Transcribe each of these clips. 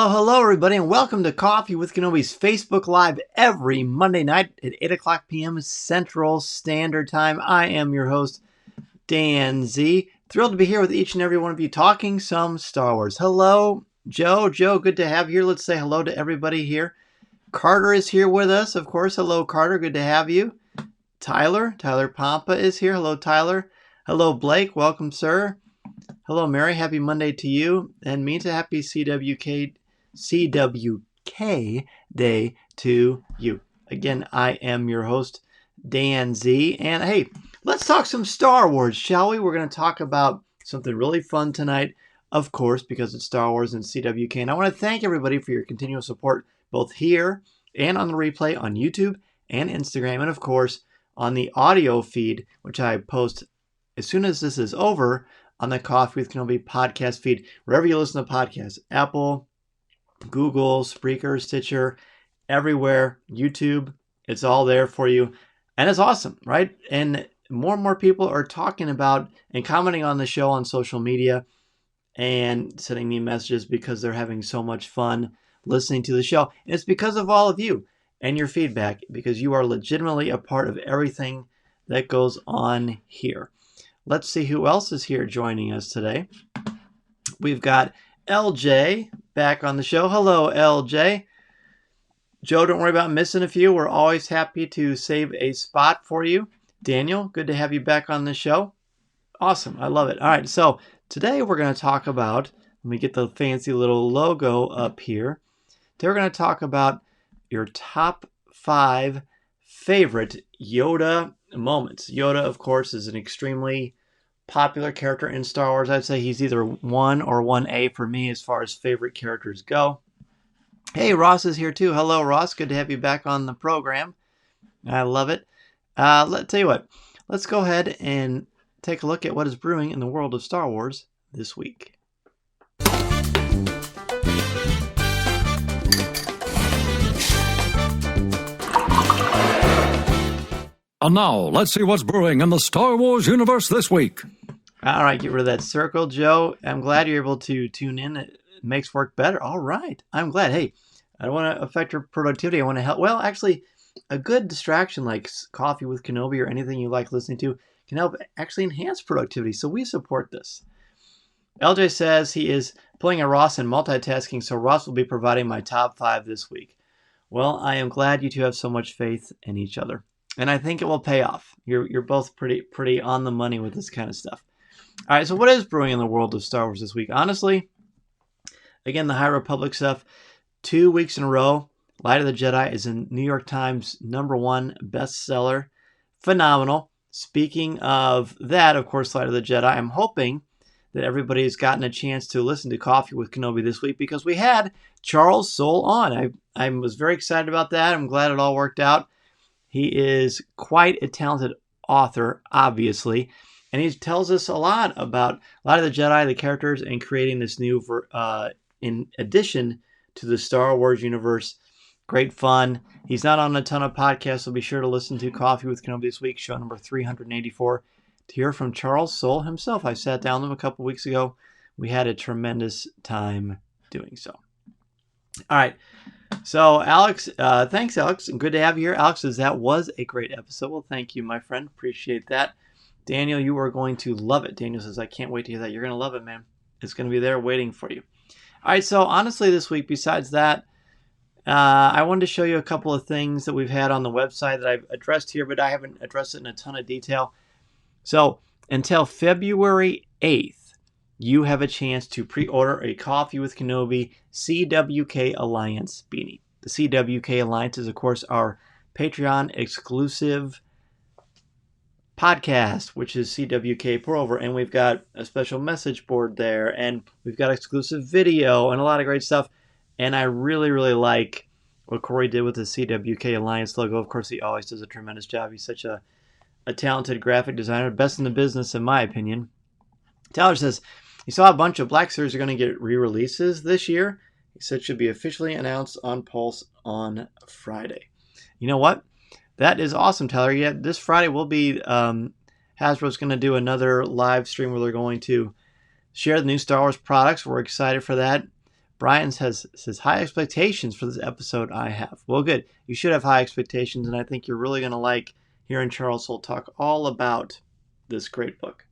Well, hello everybody, and welcome to Coffee with Kenobi's Facebook Live every Monday night at 8 o'clock p.m. Central Standard Time. I am your host, Dan Z. Thrilled to be here with each and every one of you talking some Star Wars. Hello, Joe. Joe, good to have you here. Let's say hello to everybody here. Carter is here with us, of course. Hello, Carter. Good to have you. Tyler Pompa is here. Hello, Tyler. Hello, Blake. Welcome, sir. Hello, Mary. Happy Monday to you. And Mita, happy CWK Day to you. Again, I am your host, Dan Z. And hey, let's talk some Star Wars, shall we? We're going to talk about something really fun tonight, of course, because it's Star Wars and CWK. And I want to thank everybody for your continual support, both here and on the replay on YouTube and Instagram, and of course, on the audio feed, which I post as soon as this is over on the Coffee with Kenobi podcast feed, wherever you listen to podcasts, Apple, Google, Spreaker, Stitcher, everywhere, YouTube, it's all there for you. And it's awesome, right? And more and more people are talking about and commenting on the show on social media and sending me messages because they're having so much fun listening to the show. And it's because of all of you and your feedback, because you are legitimately a part of everything that goes on here. Let's see who else is here joining us today. We've got LJ back on the show. Hello, LJ. Joe, don't worry about missing a few. We're always happy to save a spot for you. Daniel, good to have you back on the show. Awesome. I love it. All right. So today we're going to talk about, let me get the fancy little logo up here. Today we're going to talk about your top 5 favorite Yoda moments. Yoda, of course, is an extremely popular character in Star Wars. I'd say he's either 1 or 1A for me as far as favorite characters go. Hey, Ross is here too. Hello, Ross. Good to have you back on the program. I love it. Let's tell you what. Let's go ahead and take a look at what is brewing in the world of Star Wars this week. And now, let's see what's brewing in the Star Wars universe this week. All right, get rid of that circle, Joe. I'm glad you're able to tune in. It makes work better. All right, I'm glad. Hey, I don't want to affect your productivity. I want to help. Well, actually, a good distraction like Coffee with Kenobi or anything you like listening to can help actually enhance productivity. So we support this. LJ says he is pulling a Ross and multitasking, so Ross will be providing my top 5 this week. Well, I am glad you two have so much faith in each other. And I think it will pay off. You're both pretty on the money with this kind of stuff. All right, so what is brewing in the world of Star Wars this week? Honestly, again, the High Republic stuff, 2 weeks in a row. Light of the Jedi is in New York Times #1 bestseller. Phenomenal. Speaking of that, of course, Light of the Jedi, I'm hoping that everybody's gotten a chance to listen to Coffee with Kenobi this week because we had Charles Soule on. I was very excited about that. I'm glad it all worked out. He is quite a talented author, obviously, and he tells us a lot about Light of the Jedi, the characters, and creating this new, in addition to the Star Wars universe. Great fun. He's not on a ton of podcasts, so be sure to listen to Coffee with Kenobi this week, show number 384, to hear from Charles Soule himself. I sat down with him a couple weeks ago. We had a tremendous time doing so. All right. So, Alex, thanks, Alex. Good to have you here. Alex says that was a great episode. Well, thank you, my friend. Appreciate that. Daniel, you are going to love it. Daniel says, I can't wait to hear that. You're going to love it, man. It's going to be there waiting for you. All right, so honestly, this week, besides that, I wanted to show you a couple of things that we've had on the website that I've addressed here, but I haven't addressed it in a ton of detail. So, until February 8th, you have a chance to pre-order a Coffee with Kenobi CWK Alliance beanie. The CWK Alliance is, of course, our Patreon exclusive podcast, which is CWK Pour Over, and we've got a special message board there, and we've got exclusive video and a lot of great stuff. And I really, really like what Corey did with the CWK Alliance logo. Of course, he always does a tremendous job. He's such a talented graphic designer, best in the business, in my opinion. Tyler says, he saw a bunch of Black Series are going to get re-releases this year. He said should be officially announced on Pulse on Friday. You know what? That is awesome, Tyler. Yeah, this Friday will be, Hasbro's going to do another live stream where they're going to share the new Star Wars products. We're excited for that. Brian says high expectations for this episode I have. Well, good. You should have high expectations, and I think you're really going to like hearing Charles Soule talk all about this great book.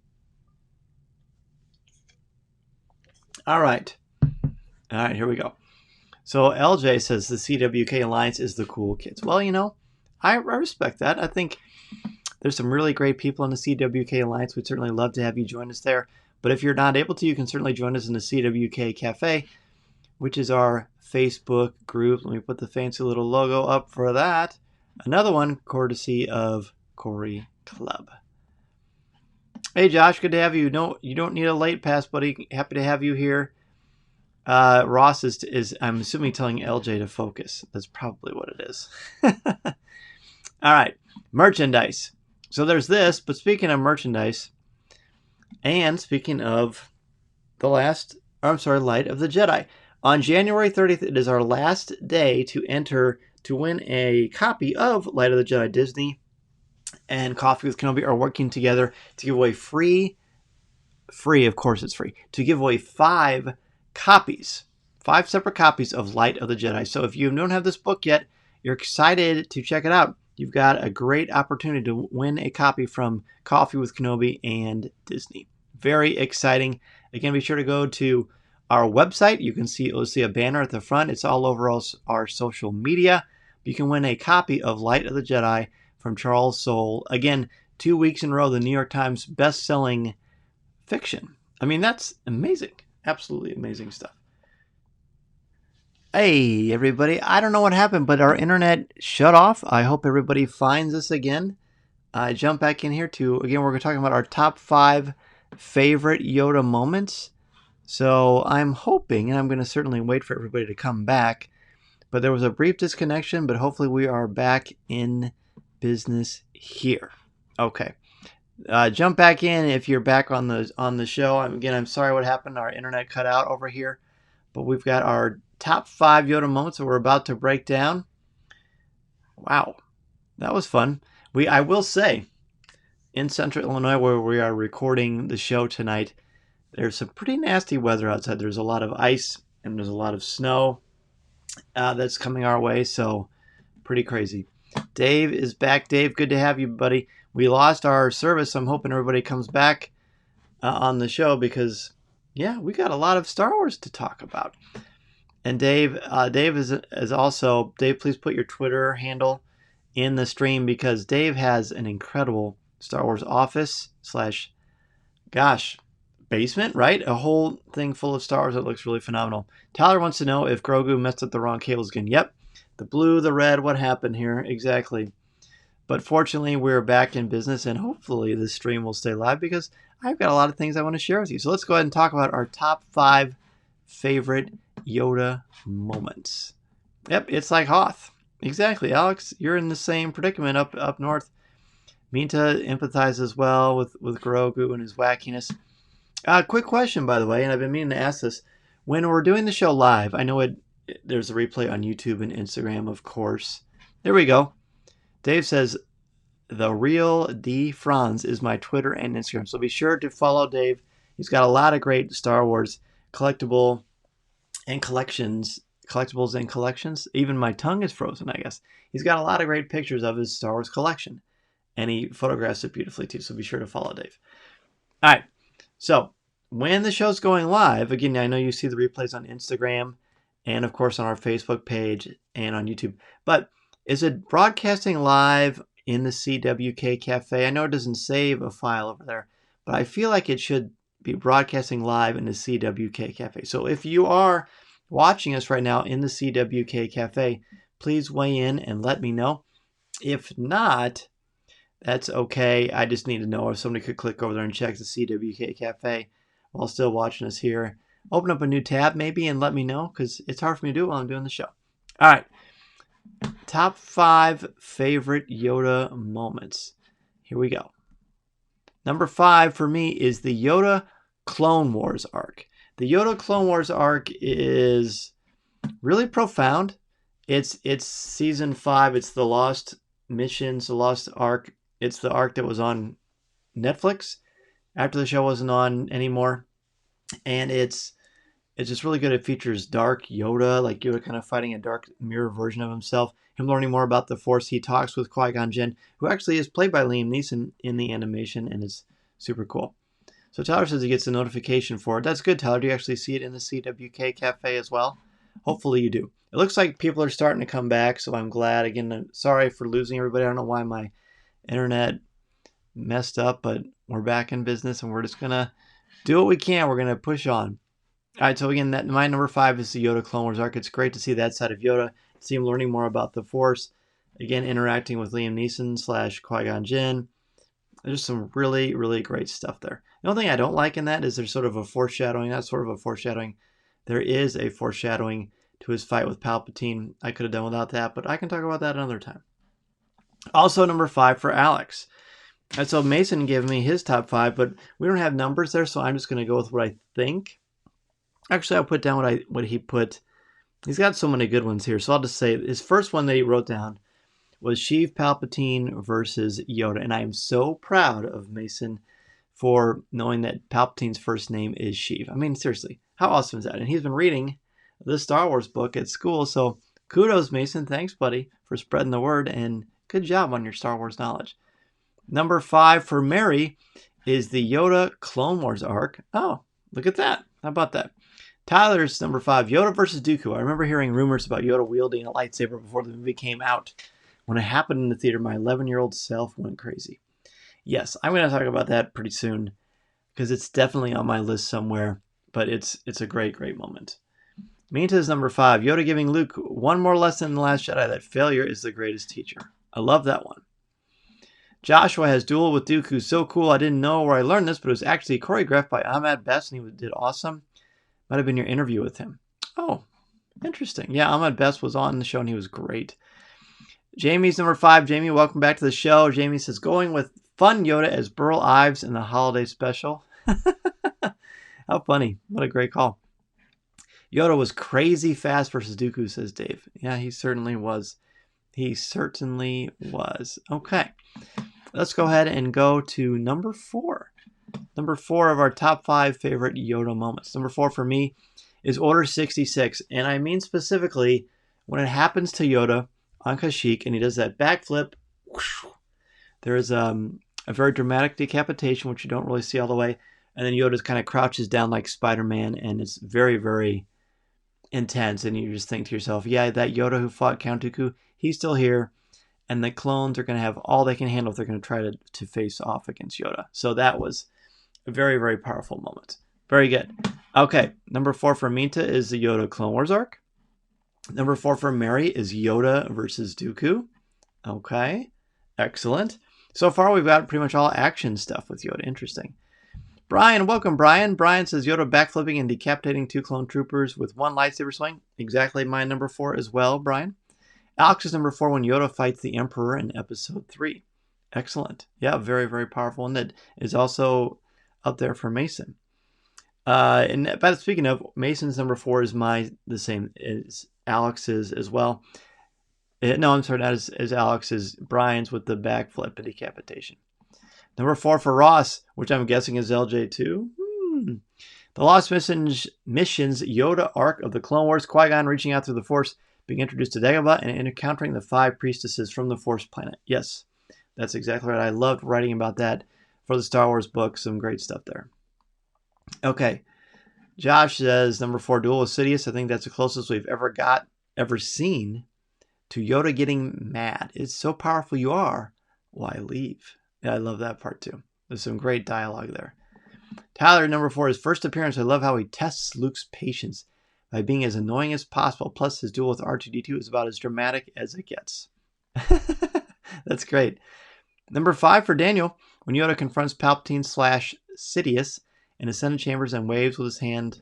All right, here we go. So LJ says the CWK Alliance is the cool kids. Well, I respect that. I think there's some really great people in the CWK Alliance. We'd certainly love to have you join us there. But if you're not able to, you can certainly join us in the CWK Cafe, which is our Facebook group. Let me put the fancy little logo up for that. Another one courtesy of Corey Club. Hey Josh, good to have you. No, you don't need a late pass, buddy. Happy to have you here. Ross is I'm assuming telling LJ to focus. That's probably what it is. All right, merchandise. So there's this, but speaking of merchandise, and speaking of Light of the Jedi. On January 30th, it is our last day to enter to win a copy of Light of the Jedi. Disney and Coffee with Kenobi are working together to give away free, of course it's free, to give away 5 separate copies of Light of the Jedi. So if you don't have this book yet, you're excited to check it out, you've got a great opportunity to win a copy from Coffee with Kenobi and Disney. Very exciting. Again, be sure to go to our website. You'll see a banner at the front. It's all over our social media. You can win a copy of Light of the Jedi from Charles Soule. Again, 2 weeks in a row, the New York Times best-selling fiction. I mean, that's amazing. Absolutely amazing stuff. Hey, everybody. I don't know what happened, but our internet shut off. I hope everybody finds us again. I jump back in here again, we're talking about our top 5 favorite Yoda moments. So I'm hoping, and I'm going to certainly wait for everybody to come back, but there was a brief disconnection, but hopefully we are back in business here. Okay. Jump back in if you're back on the show. Again, I'm sorry what happened. Our internet cut out over here, but we've got our top 5 Yoda moments that we're about to break down. Wow, that was fun. I will say, in Central Illinois, where we are recording the show tonight, there's some pretty nasty weather outside. There's a lot of ice and there's a lot of snow that's coming our way, so pretty crazy. Dave is back. Dave, good to have you, buddy. We lost our service. I'm hoping everybody comes back on the show because, yeah, we got a lot of Star Wars to talk about. And Dave is also, Dave, please put your Twitter handle in the stream because Dave has an incredible Star Wars office / basement, right? A whole thing full of Star Wars that looks really phenomenal. Tyler wants to know if Grogu messed up the wrong cables again. Yep. The blue, the red, what happened here? Exactly. But fortunately, we're back in business, and hopefully this stream will stay live because I've got a lot of things I want to share with you. So let's go ahead and talk about our top 5 favorite Yoda moments. Yep, it's like Hoth. Exactly, Alex. You're in the same predicament up north. Minta empathizes as well with Grogu and his wackiness. Quick question, by the way, and I've been meaning to ask this. When we're doing the show live, I know there's a replay on YouTube and Instagram, of course. There we go. Dave says, the real D. Franz is my Twitter and Instagram. So be sure to follow Dave. He's got a lot of great Star Wars collectibles and collections. Even my tongue is frozen, I guess. He's got a lot of great pictures of his Star Wars collection. And he photographs it beautifully, too. So be sure to follow Dave. All right. So when the show's going live, again, I know you see the replays on Instagram and, of course, on our Facebook page and on YouTube. But is it broadcasting live in the CWK Cafe? I know it doesn't save a file over there, but I feel like it should be broadcasting live in the CWK Cafe. So if you are watching us right now in the CWK Cafe, please weigh in and let me know. If not, that's okay. I just need to know if somebody could click over there and check the CWK Cafe while still watching us here. Open up a new tab maybe and let me know because it's hard for me to do it while I'm doing the show. All right. Top 5 favorite Yoda moments. Here we go. Number 5 for me is the Yoda Clone Wars arc. The Yoda Clone Wars arc is really profound. It's season 5. It's the Lost Missions, the Lost Arc. It's the arc that was on Netflix after the show wasn't on anymore. And it's It's just really good. It features dark Yoda, like Yoda kind of fighting a dark mirror version of himself. Him learning more about the Force. He talks with Qui-Gon Jinn, who actually is played by Liam Neeson in the animation, and it's super cool. So Tyler says he gets a notification for it. That's good, Tyler. Do you actually see it in the CWK Cafe as well? Hopefully you do. It looks like people are starting to come back, so I'm glad. Again, I'm sorry for losing everybody. I don't know why my internet messed up, but we're back in business, and we're just going to do what we can. We're going to push on. All right, so again, my number 5 is the Yoda Clone Wars arc. It's great to see that side of Yoda, see him learning more about the Force, again, interacting with Liam Neeson / Qui-Gon Jinn. There's some really, really great stuff there. The only thing I don't like in that is there's sort of a foreshadowing, not sort of a foreshadowing, there is a foreshadowing to his fight with Palpatine. I could have done without that, but I can talk about that another time. Also, number 5 for Alex. And so Mason gave me his top 5, but we don't have numbers there, so I'm just going to go with what I think. Actually, I'll put down what he put. He's got so many good ones here, so I'll just say his first one that he wrote down was Sheev Palpatine versus Yoda, and I am so proud of Mason for knowing that Palpatine's first name is Sheev. I mean, seriously, how awesome is that? And he's been reading the Star Wars book at school, so kudos, Mason. Thanks, buddy, for spreading the word, and good job on your Star Wars knowledge. Number 5 for Mary is the Yoda Clone Wars arc. Oh, look at that. How about that? Tyler's number 5, Yoda versus Dooku. I remember hearing rumors about Yoda wielding a lightsaber before the movie came out. When it happened in the theater, my 11-year-old self went crazy. Yes, I'm going to talk about that pretty soon because it's definitely on my list somewhere, but it's a great, great moment. Minta's number 5, Yoda giving Luke one more lesson in The Last Jedi, that failure is the greatest teacher. I love that one. Joshua has Duel with Dooku. So cool. I didn't know where I learned this, but it was actually choreographed by Ahmed Best, and he did awesome. Might have been your interview with him. Oh, interesting. Yeah, Ahmed Best was on the show, and he was great. Jamie's number 5. Jamie, welcome back to the show. Jamie says, going with Fun Yoda as Burl Ives in the holiday special. How funny. What a great call. Yoda was crazy fast versus Dooku, says Dave. Yeah, he certainly was. He certainly was. Okay. Let's go ahead and go to number 4. Number 4 of our top 5 favorite Yoda moments. Number 4 for me is Order 66. And I mean specifically when it happens to Yoda on Kashyyyk and he does that backflip. Whoosh, there is a very dramatic decapitation, which you don't really see all the way. And then Yoda kind of crouches down like Spider-Man. And it's very, very intense. And you just think to yourself, yeah, that Yoda who fought Count Dooku, he's still here. And the clones are going to have all they can handle if they're going to try to face off against Yoda. So that was a very, very powerful moment. Very good. Okay, number 4 for Minta is the Yoda Clone Wars arc. Number 4 for Mary is Yoda versus Dooku. Okay, excellent. So far, we've got pretty much all action stuff with Yoda. Interesting. Brian, welcome, Brian. Brian says Yoda backflipping and decapitating 2 clone troopers with 1 lightsaber swing. Exactly my number 4 as well, Brian. Alex is number 4 when Yoda fights the Emperor in Episode 3. Excellent. Yeah, very, very powerful. And that is also up there for Mason. But speaking of, Mason's number 4 is the same as Alex's as well. No, I'm sorry, not as Alex's. Brian's with the backflip and decapitation. Number 4 for Ross, which I'm guessing is LJ2. The Lost Missions Yoda arc of the Clone Wars. Qui-Gon reaching out through the Force, being introduced to Dagobah, and encountering the 5 priestesses from the Force planet. Yes, that's exactly right. I loved writing about that for the Star Wars book. Some great stuff there. Okay. Josh says, number 4, Duel with Sidious. I think that's the closest we've ever seen to Yoda getting mad. It's so powerful you are. Why leave? Yeah, I love that part too. There's some great dialogue there. Tyler, number 4, his first appearance. I love how he tests Luke's patience by being as annoying as possible. Plus, his duel with R2-D2 is about as dramatic as it gets. That's great. Number 5 for Daniel, when Yoda confronts Palpatine / Sidious in the Senate chambers and waves with his hand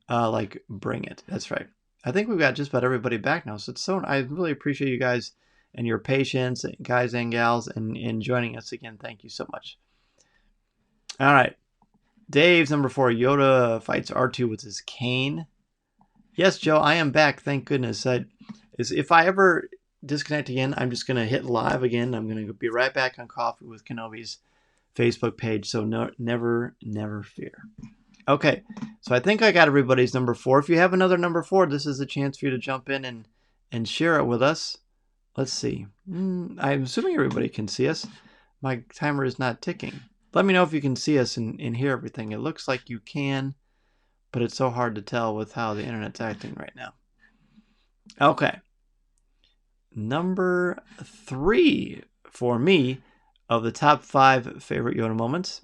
like, bring it. That's right. I think we've got just about everybody back now. So I really appreciate you guys and your patience, guys and gals, and joining us again. Thank you so much. All right. Dave's number 4, Yoda fights R2 with his cane. Yes, Joe, I am back. Thank goodness. If I ever disconnect again, I'm just going to hit live again. I'm going to be right back on Coffee with Kenobi's Facebook page. So never fear. Okay, so I think I got everybody's number 4. If you have another number 4, this is a chance for you to jump in and share it with us. Let's see. I'm assuming everybody can see us. My timer is not ticking. Let me know if you can see us and hear everything. It looks like you can, but it's so hard to tell with how the internet's acting right now. Okay. Number 3 for me of the top 5 favorite Yoda moments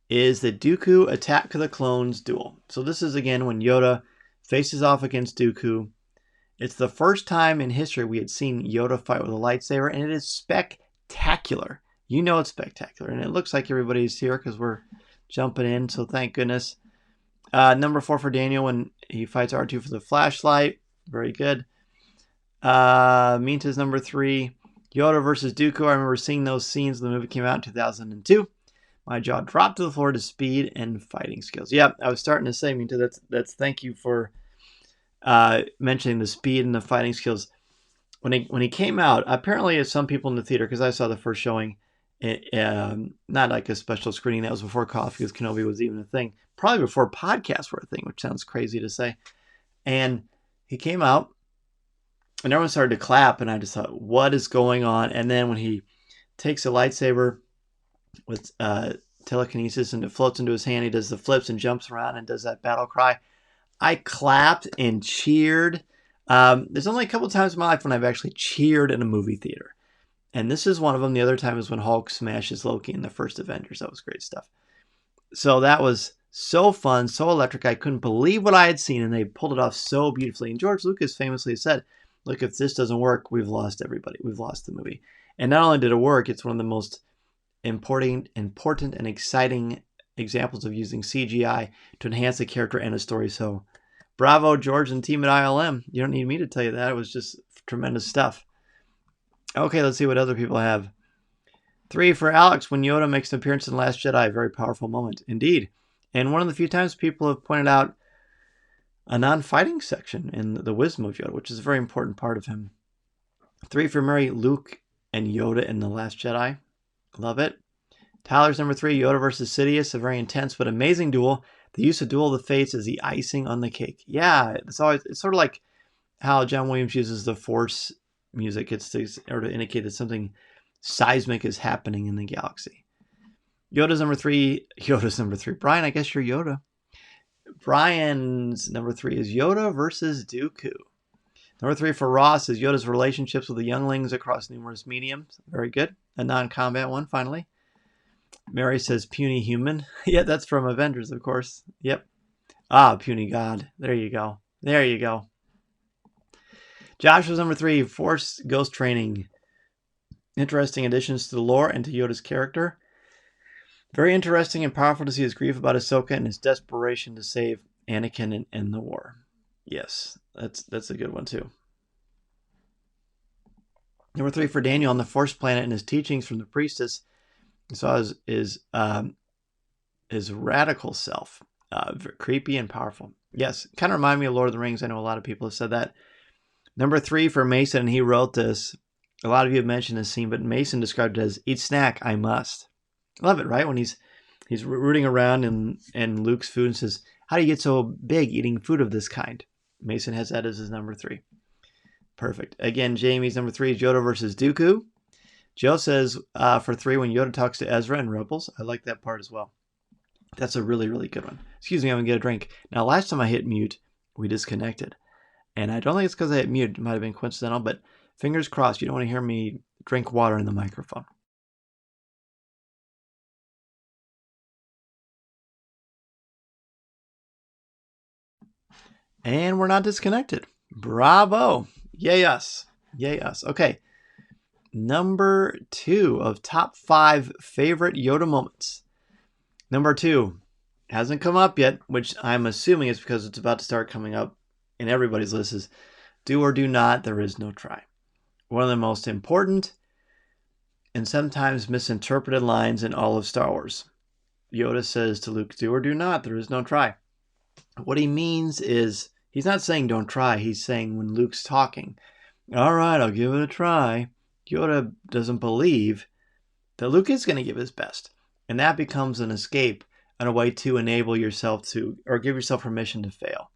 is the Dooku Attack of the Clones duel. So this is again when Yoda faces off against Dooku. It's the first time in history we had seen Yoda fight with a lightsaber, and it is spectacular. You know it's spectacular, and it looks like everybody's here because we're jumping in, so thank goodness. Number 4 for Daniel when he fights R2 for the flashlight. Very good. Minta's number 3. Yoda versus Dooku. I remember seeing those scenes when the movie came out in 2002. My jaw dropped to the floor to speed and fighting skills. Yeah, I was starting to say, Minta, that's thank you for mentioning the speed and the fighting skills. When he came out, apparently as some people in the theater, because I saw the first showing, not like a special screening, that was before Coffee with Kenobi was even a thing, probably before podcasts were a thing, which sounds crazy to say. And he came out, and everyone started to clap, and I just thought, what is going on? And then when he takes a lightsaber with telekinesis and it floats into his hand, he does the flips and jumps around and does that battle cry. I clapped and cheered. There's only a couple times in my life when I've actually cheered in a movie theater. And this is one of them. The other time is when Hulk smashes Loki in the first Avengers. That was great stuff. So that was so fun, so electric. I couldn't believe what I had seen, and they pulled it off so beautifully. And George Lucas famously said, look, if this doesn't work, we've lost everybody. We've lost the movie. And not only did it work, it's one of the most important and exciting examples of using CGI to enhance a character and a story. So bravo, George and team at ILM. You don't need me to tell you that. It was just tremendous stuff. Okay, let's see what other people have. 3 for Alex, when Yoda makes an appearance in The Last Jedi. A very powerful moment. Indeed. And one of the few times people have pointed out a non-fighting section in the wisdom of Yoda, which is a very important part of him. 3 for Mary, Luke and Yoda in The Last Jedi. Love it. Tyler's number 3, Yoda versus Sidious. A very intense but amazing duel. The use of Duel of the Fates is the icing on the cake. Yeah, it's sort of like how John Williams uses the Force music. It's to indicate that something seismic is happening in the galaxy. Yoda's number 3. Brian, I guess you're Yoda. Brian's number 3 is Yoda versus Dooku. Number 3 for Ross is Yoda's relationships with the younglings across numerous mediums. Very good. A non-combat one, finally. Mary says puny human. Yeah, that's from Avengers, of course. Yep. Puny god. There you go. There you go. Josh was number 3, Force Ghost Training. Interesting additions to the lore and to Yoda's character. Very interesting and powerful to see his grief about Ahsoka and his desperation to save Anakin and end the war. Yes, that's a good one too. Number 3 for Daniel on the Force planet and his teachings from the priestess. He saw his radical self. Creepy and powerful. Yes, kind of remind me of Lord of the Rings. I know a lot of people have said that. Number 3 for Mason, and he wrote this. A lot of you have mentioned this scene, but Mason described it as, eat snack, I must. Love it, right? When he's rooting around in Luke's food and says, how do you get so big eating food of this kind? Mason has that as his number 3. Perfect. Again, Jamie's number 3 is Yoda versus Dooku. Joe says for 3, when Yoda talks to Ezra and Rebels. I like that part as well. That's a really, really good one. Excuse me, I'm going to get a drink. Now, last time I hit mute, we disconnected. And I don't think it's because I hit mute. It might have been coincidental, but fingers crossed. You don't want to hear me drink water in the microphone. And we're not disconnected. Bravo. Yay us. Yay us. Okay. Number 2 of top 5 favorite Yoda moments. Number 2 hasn't come up yet, which I'm assuming is because it's about to start coming up in everybody's list, is do or do not, there is no try. One of the most important and sometimes misinterpreted lines in all of Star Wars. Yoda says to Luke, do or do not, there is no try. What he means is, he's not saying don't try, he's saying when Luke's talking, all right, I'll give it a try. Yoda doesn't believe that Luke is going to give his best. And that becomes an escape and a way to enable yourself to, or give yourself permission to fail.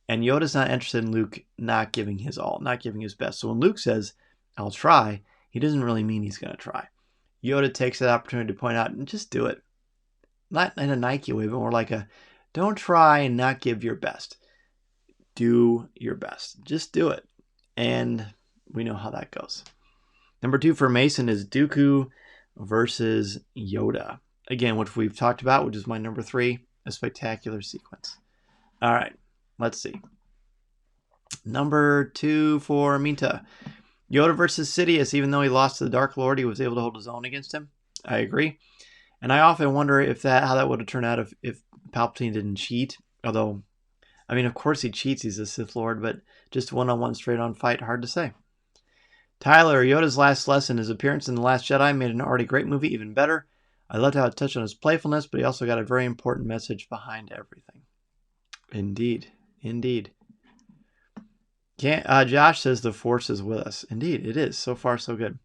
And Yoda's not interested in Luke not giving his all, not giving his best. So when Luke says, I'll try, he doesn't really mean he's going to try. Yoda takes that opportunity to point out and just do it. Not in a Nike way, but more like a, don't try and not give your best. Do your best. Just do it. And we know how that goes. Number 2 for Mason is Dooku versus Yoda. Again, which we've talked about, which is my number 3, a spectacular sequence. All right, let's see. Number 2 for Minta. Yoda versus Sidious. Even though he lost to the Dark Lord, he was able to hold his own against him. I agree. And I often wonder how that would have turned out if Palpatine didn't cheat. Although, I mean, of course he cheats. He's a Sith Lord, but just one-on-one straight-on fight, hard to say. Tyler, Yoda's last lesson. His appearance in The Last Jedi made an already great movie even better. I loved how it touched on his playfulness, but he also got a very important message behind everything. Indeed. Indeed. Josh says the Force is with us. Indeed, it is. So far, so good.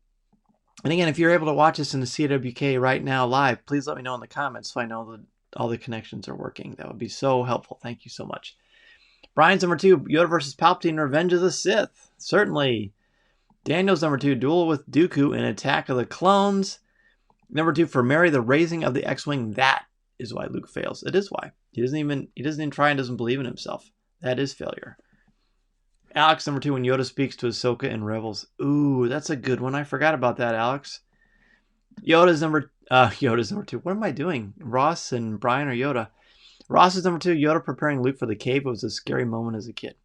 And again, if you're able to watch us in the CWK right now live, please let me know in the comments so I know that all the connections are working. That would be so helpful. Thank you so much. Brian's number 2, Yoda versus Palpatine, Revenge of the Sith. Certainly. Daniel's number 2, Duel with Dooku and Attack of the Clones. Number 2 for Mary, The Raising of the X-Wing. That is why Luke fails. It is why. He doesn't even try and doesn't believe in himself. That is failure. Alex, number 2, when Yoda speaks to Ahsoka in Rebels. Ooh, that's a good one. I forgot about that, Alex. Yoda's number 2. What am I doing? Ross and Brian or Yoda? Ross is number 2. Yoda preparing Luke for the cave. It was a scary moment as a kid.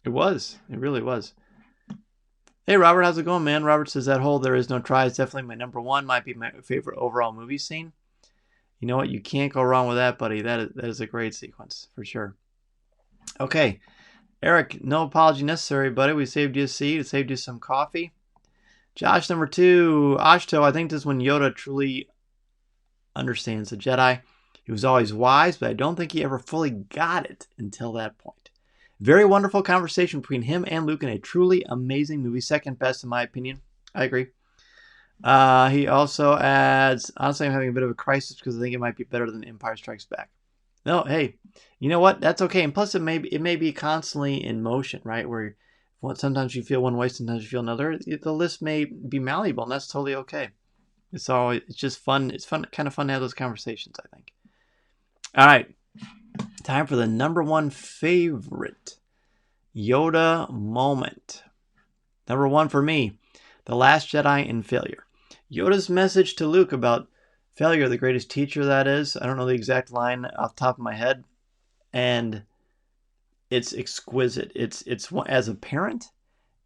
It was. It really was. Hey, Robert, how's it going, man? Robert says that whole there is no try is definitely my number 1. Might be my favorite overall movie scene. You know what? You can't go wrong with that, buddy. That is a great sequence, for sure. Okay. Eric, no apology necessary, buddy. We saved you a seat. We saved you some coffee. Josh, number 2. Ashto, I think this is when Yoda truly understands the Jedi. He was always wise, but I don't think he ever fully got it until that point. Very wonderful conversation between him and Luke in a truly amazing movie. Second best in my opinion. I agree. He also adds, honestly, I'm having a bit of a crisis because I think it might be better than Empire Strikes Back. No, hey, you know what? That's okay. And plus, it may be constantly in motion, right? Where sometimes you feel one way, sometimes you feel another. The list may be malleable, and that's totally okay. It's just fun. It's kind of fun to have those conversations, I think. All right, time for the number 1 favorite Yoda moment. Number 1 for me, The Last Jedi and failure. Yoda's message to Luke about failure, the greatest teacher, that is. I don't know the exact line off the top of my head. And it's exquisite. It's as a parent,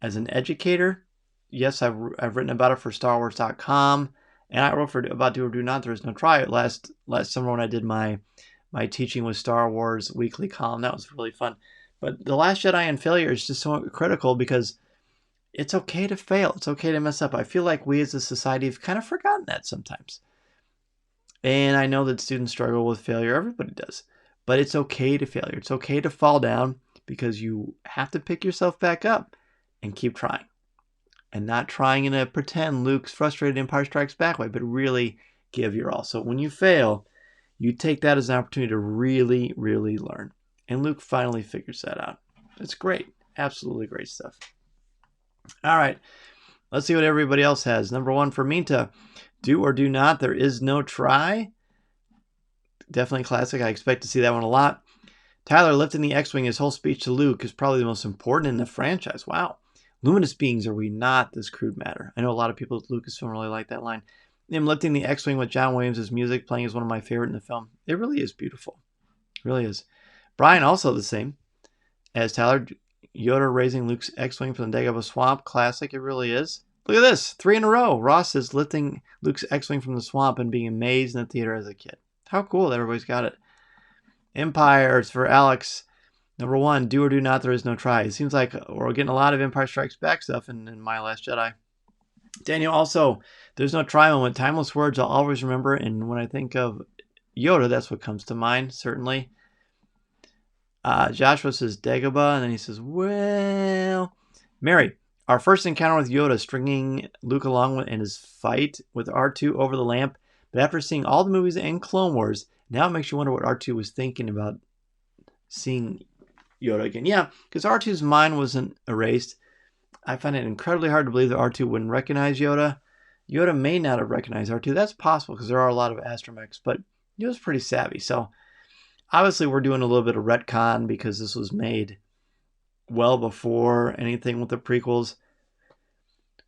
as an educator. Yes, I've written about it for StarWars.com. And I wrote about Do or Do Not, There Is No Try last summer when I did my Teaching with Star Wars weekly column. That was really fun. But The Last Jedi and failure is just so critical because it's okay to fail. It's okay to mess up. I feel like we as a society have kind of forgotten that sometimes. And I know that students struggle with failure. Everybody does. But it's okay to failure. It's okay to fall down because you have to pick yourself back up and keep trying. And not trying in a pretend Luke's frustrated Empire Strikes Back way, but really give your all. So when you fail, you take that as an opportunity to really, really learn. And Luke finally figures that out. It's great. Absolutely great stuff. All right. Let's see what everybody else has. Number 1 for Minta. Do or Do Not, There Is No Try. Definitely classic. I expect to see that one a lot. Tyler, lifting the X-Wing, his whole speech to Luke is probably the most important in the franchise. Wow. Luminous beings, are we not this crude matter? I know a lot of people at Lucasfilm really like that line. Him lifting the X-Wing with John Williams' music playing is one of my favorite in the film. It really is beautiful. It really is. Brian, also the same as Tyler. Yoda raising Luke's X-Wing from the Dagobah Swamp. Classic. It really is. Look at this. 3 in a row. Ross is lifting Luke's X-Wing from the swamp and being amazed in the theater as a kid. How cool that everybody's got it. Empires for Alex. Number 1, Do or Do Not, There Is No Try. It seems like we're getting a lot of Empire Strikes Back stuff in My Last Jedi. Daniel, also, there's no try moment. Timeless words I'll always remember. And when I think of Yoda, that's what comes to mind, certainly. Joshua says Dagobah, and then he says, well, Mary, our first encounter with Yoda, stringing Luke along in his fight with R2 over the lamp. But after seeing all the movies and Clone Wars, Now it makes you wonder what R2 was thinking about seeing Yoda again. Yeah, because R2's mind wasn't erased. I find it incredibly hard to believe that R2 wouldn't recognize Yoda. Yoda may not have recognized R2. That's possible because there are a lot of astromechs, but Yoda's pretty savvy. So obviously we're doing a little bit of retcon because this was made well before anything with the prequels.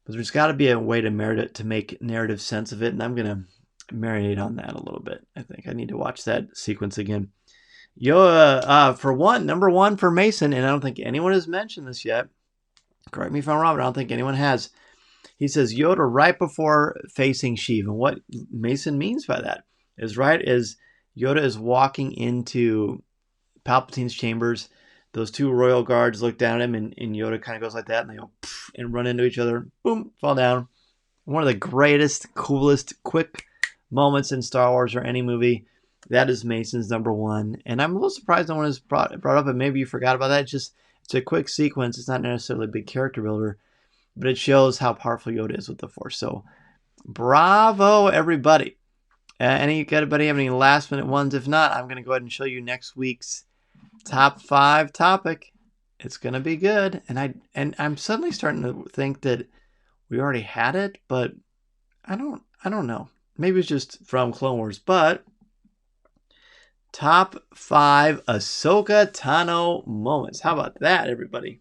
But there's got to be a way to make narrative sense of it, and I'm going to marinate on that a little bit. I think I need to watch that sequence again. Yoda, for one, number one for Mason, and I don't think anyone has mentioned this yet. Correct me if I'm wrong, but I don't think anyone has. He says Yoda right before facing Sheev. And what Mason means by that is right as Yoda is walking into Palpatine's chambers, those two royal guards look down at him, and Yoda kind of goes like that, and they go and run into each other. Boom, fall down. One of the greatest, coolest, quick moments in Star Wars or any movie. That is Mason's number one. And I'm a little surprised no one has brought up, and maybe you forgot about that. It's a quick sequence. It's not necessarily a big character builder, but it shows how powerful Yoda is with the Force. So, bravo, everybody. Anybody have any last minute ones? If not, I'm going to go ahead and show you next week's top 5 topic. It's going to be good. And I'm suddenly starting to think that we already had it, but I don't know. Maybe it's just from Clone Wars, but top 5 Ahsoka Tano moments. How about that, everybody?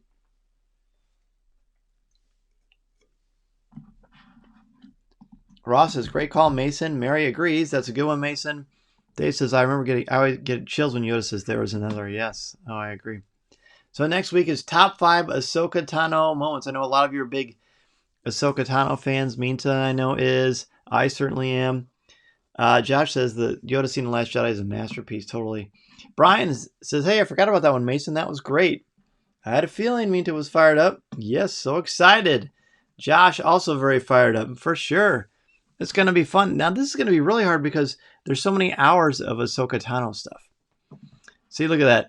Ross says, great call, Mason. Mary agrees. That's a good one, Mason. Dave says, I always get chills when Yoda says there was another. Yes. Oh, I agree. So next week is top 5 Ahsoka Tano moments. I know a lot of you are big Ahsoka Tano fans. Minta, I know, is. I certainly am. Josh says the Yoda scene in The Last Jedi is a masterpiece. Totally. Brian says, hey, I forgot about that one, Mason. That was great. I had a feeling Minta was fired up. Yes, so excited. Josh also very fired up, for sure. It's going to be fun. Now, this is going to be really hard because there's so many hours of Ahsoka Tano stuff. See, look at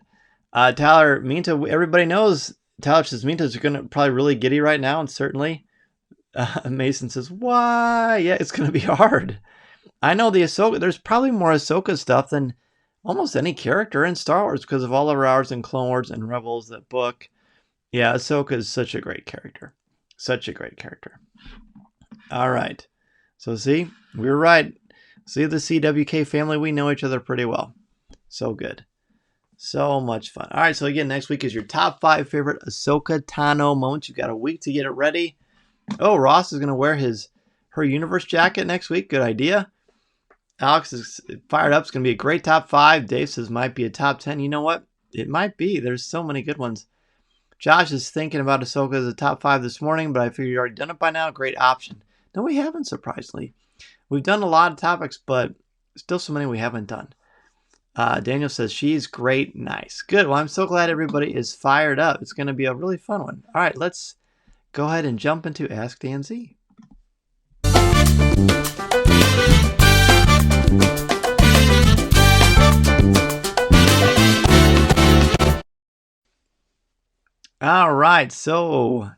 that. Tyler, Minta, everybody knows. Tyler says Minta's going to probably really giddy right now, and certainly Mason says, why? Yeah, it's going to be hard. I know there's probably more Ahsoka stuff than almost any character in Star Wars because of all of our hours in Clone Wars and Rebels, that book. Yeah, Ahsoka is such a great character. Such a great character. All right. So see, we were right. See, the CWK family, we know each other pretty well. So good. So much fun. All right, so again, next week is your top 5 favorite Ahsoka Tano moments. You've got a week to get it ready. Oh, Ross is going to wear her universe jacket next week. Good idea. Alex is fired up. It's going to be a great top 5. Dave says might be a top 10. You know what? It might be. There's so many good ones. Josh is thinking about Ahsoka as a top 5 this morning, but I figured you already done it by now. Great option. No, we haven't, surprisingly. We've done a lot of topics, but still so many we haven't done. Daniel says, she's great. Nice. Good. Well, I'm so glad everybody is fired up. It's going to be a really fun one. All right, let's go ahead and jump into Ask Dan Z. All right, so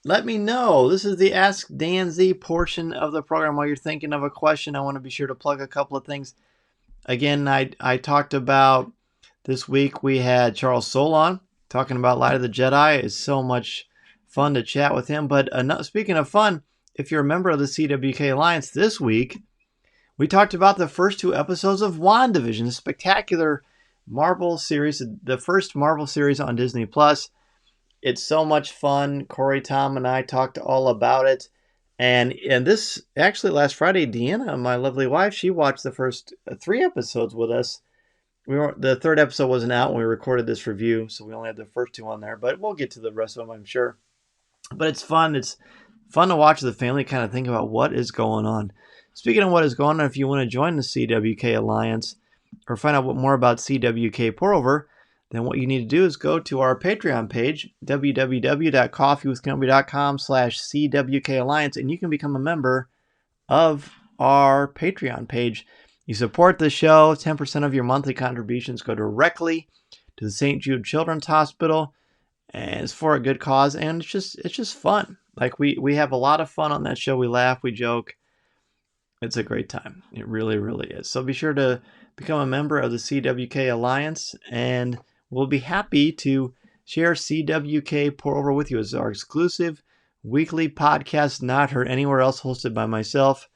let me know. This is the Ask Dan Z portion of the program. While you're thinking of a question, I want to be sure to plug a couple of things. Again, I talked about this week we had Charles Soule on talking about Light of the Jedi. It's so much fun to chat with him. But speaking of fun, if you're a member of the CWK Alliance this week, we talked about the first 2 episodes of WandaVision, a spectacular Marvel series, the first Marvel series on Disney+. It's so much fun. Corey, Tom, and I talked all about it. And this, actually last Friday, Deanna, my lovely wife, she watched the first 3 episodes with us. The 3rd episode wasn't out when we recorded this review, so we only had the first 2 on there. But we'll get to the rest of them, I'm sure. But it's fun. It's fun to watch the family kind of think about what is going on. Speaking of what is going on, if you want to join the CWK Alliance or find out more about CWK Pour-Over, then what you need to do is go to our Patreon page, www.coffeewithkenobi.com/CWK Alliance, and you can become a member of our Patreon page. You support the show. 10% of your monthly contributions go directly to the St. Jude Children's Hospital, and it's for a good cause, and it's just fun. Like we have a lot of fun on that show. We laugh, we joke. It's a great time. It really, really is. So be sure to become a member of the CWK Alliance, and we'll be happy to share CWK Pour Over with you as our exclusive weekly podcast not heard anywhere else, hosted by myself,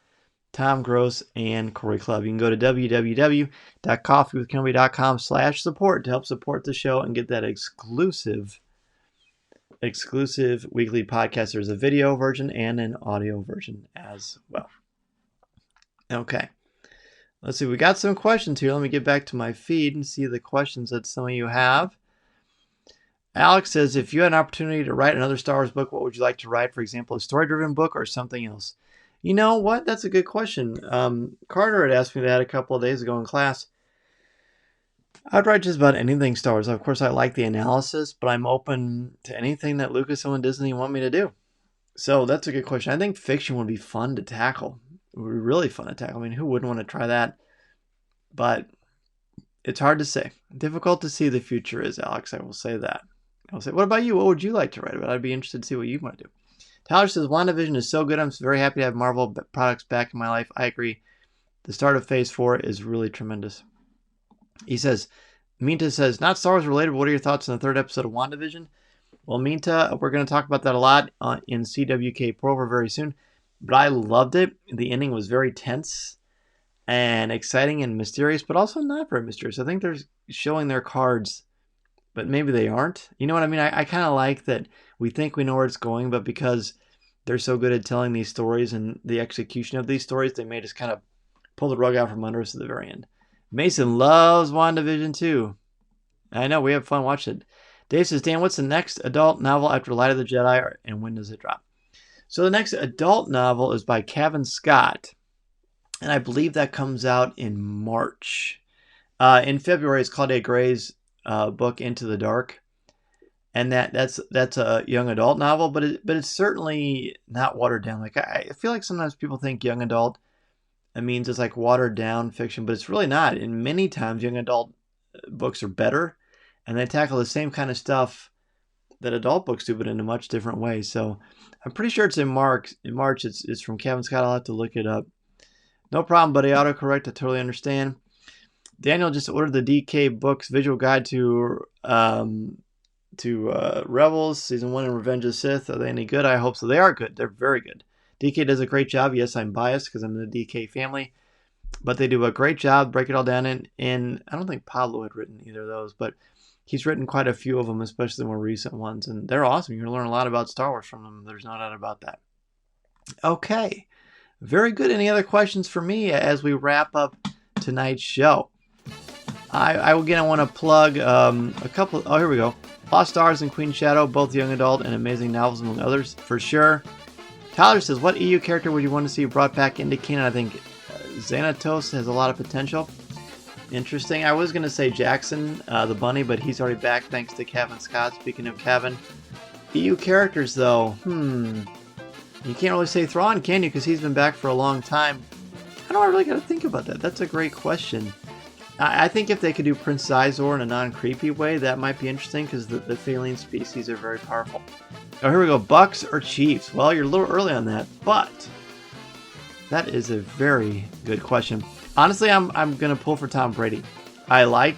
Tom Gross, and Corey Club. You can go to www.coffeewithkenobi.com/support to help support the show and get that exclusive weekly podcast. There's a video version and an audio version as well. Okay. Let's see. We got some questions here. Let me get back to my feed and see the questions that some of you have. Alex says, if you had an opportunity to write another Star Wars book, what would you like to write? For example, a story-driven book or something else? You know what? That's a good question. Carter had asked me that a couple of days ago in class. I'd write just about anything Star Wars. Of course, I like the analysis, but I'm open to anything that Lucasfilm and Disney want me to do. So that's a good question. I think fiction would be fun to tackle. It would be really fun to tackle. I mean, who wouldn't want to try that? But it's hard to say. Difficult to see the future is, Alex. I will say that. I'll say, what about you? What would you like to write about? I'd be interested to see what you want to do. Tyler says, WandaVision is so good. I'm very happy to have Marvel products back in my life. I agree. The start of Phase 4 is really tremendous. He says, Minta says, not Star Wars related, but what are your thoughts on the third episode of WandaVision? Well, Minta, we're going to talk about that a lot in CWK Pour Over very soon. But I loved it. The ending was very tense and exciting and mysterious, but also not very mysterious. I think they're showing their cards, but maybe they aren't. You know what I mean? I kind of like that we think we know where it's going, but because they're so good at telling these stories and the execution of these stories, they may just kind of pull the rug out from under us at the very end. Mason loves WandaVision too. I know, we have fun watching it. Dave says, Dan, what's the next adult novel after Light of the Jedi, and when does it drop? So the next adult novel is by Cavan Scott, and I believe that comes out in March. In February, it's Claudia Gray's book Into the Dark, and that's a young adult novel, but it's certainly not watered down. Like I feel like sometimes people think young adult, it means it's like watered down fiction, but it's really not. And many times young adult books are better, and they tackle the same kind of stuff that adult books do, but in a much different way. So I'm pretty sure it's in March. It's from Cavan Scott. I'll have to look it up. No problem, buddy. Autocorrect. I totally understand. Daniel just ordered the DK Books visual guide to Rebels Season 1 and Revenge of the Sith. Are they any good? I hope so. They are good. They're very good. DK does a great job. Yes, I'm biased because I'm in the DK family, but they do a great job. Break it all down in I don't think Pablo had written either of those, but he's written quite a few of them, especially the more recent ones, and they're awesome. You're going to learn a lot about Star Wars from them. There's no doubt about that. Okay. Very good. Any other questions for me as we wrap up tonight's show? I want to plug a couple. Oh, here we go. Lost Stars and Queen Shadow, both young adult and amazing novels, among others, for sure. Tyler says, what EU character would you want to see brought back into canon? I think Xanatos has a lot of potential. Interesting. I was going to say Jackson, the bunny, but he's already back thanks to Cavan Scott. Speaking of Cavan. EU characters, though. You can't really say Thrawn, can you? Because he's been back for a long time. I don't really got to think about that. That's a great question. I think if they could do Prince Sizor in a non-creepy way, that might be interesting because the feline species are very powerful. Oh, here we go. Bucks or Chiefs? Well, you're a little early on that, but that is a very good question. Honestly, I'm going to pull for Tom Brady. I like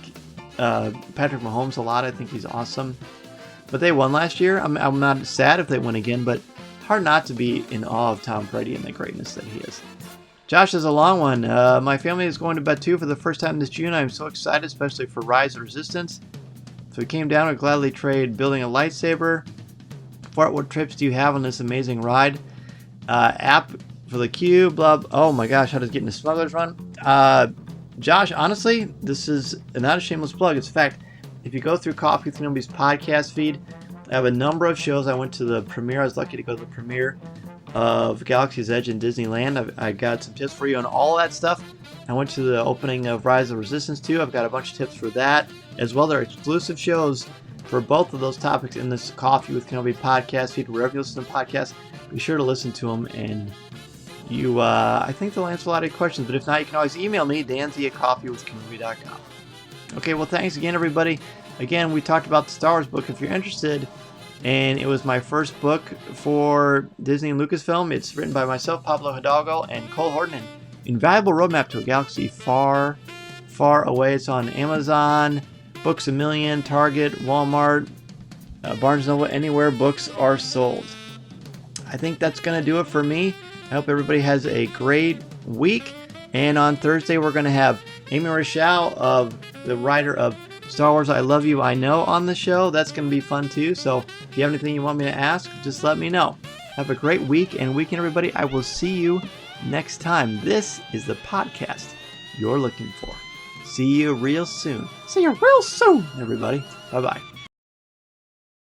Patrick Mahomes a lot. I think he's awesome. But they won last year. I'm not sad if they win again, but hard not to be in awe of Tom Brady and the greatness that he is. Josh is a long one. My family is going to Batuu for the first time this June. I'm so excited, especially for Rise of Resistance. If it came down, I'd gladly trade building a lightsaber. What trips do you have on this amazing ride? App for the queue, blah. Oh my gosh, how does getting the Smuggler's Run? Josh, honestly, this is not a shameless plug. It's a fact. If you go through Coffee with Kenobi's podcast feed, I have a number of shows. I went to the premiere. I was lucky to go to the premiere of Galaxy's Edge in Disneyland. I got some tips for you on all of that stuff. I went to the opening of Rise of Resistance too. I've got a bunch of tips for that as well. There are exclusive shows for both of those topics in this Coffee with Kenobi podcast feed. Wherever you listen to podcasts, be sure to listen to them, and you, I think they'll answer a lot of your questions. But if not, you can always email me, danz@coffeewithkenobi.com. Okay, well, thanks again, everybody. Again, we talked about the Star Wars book. If you're interested, and it was my first book for Disney and Lucasfilm. It's written by myself, Pablo Hidalgo, and Cole Horton. An invaluable roadmap to a galaxy far, far away. It's on Amazon, Books A Million, Target, Walmart, Barnes & Noble, anywhere books are sold. I think that's going to do it for me. I hope everybody has a great week. And on Thursday, we're going to have Amy Rochelle, the writer of Star Wars I Love You, I Know, on the show. That's going to be fun too. So if you have anything you want me to ask, just let me know. Have a great week and weekend, everybody. I will see you next time. This is the podcast you're looking for. See you real soon. See you real soon, everybody. Bye-bye.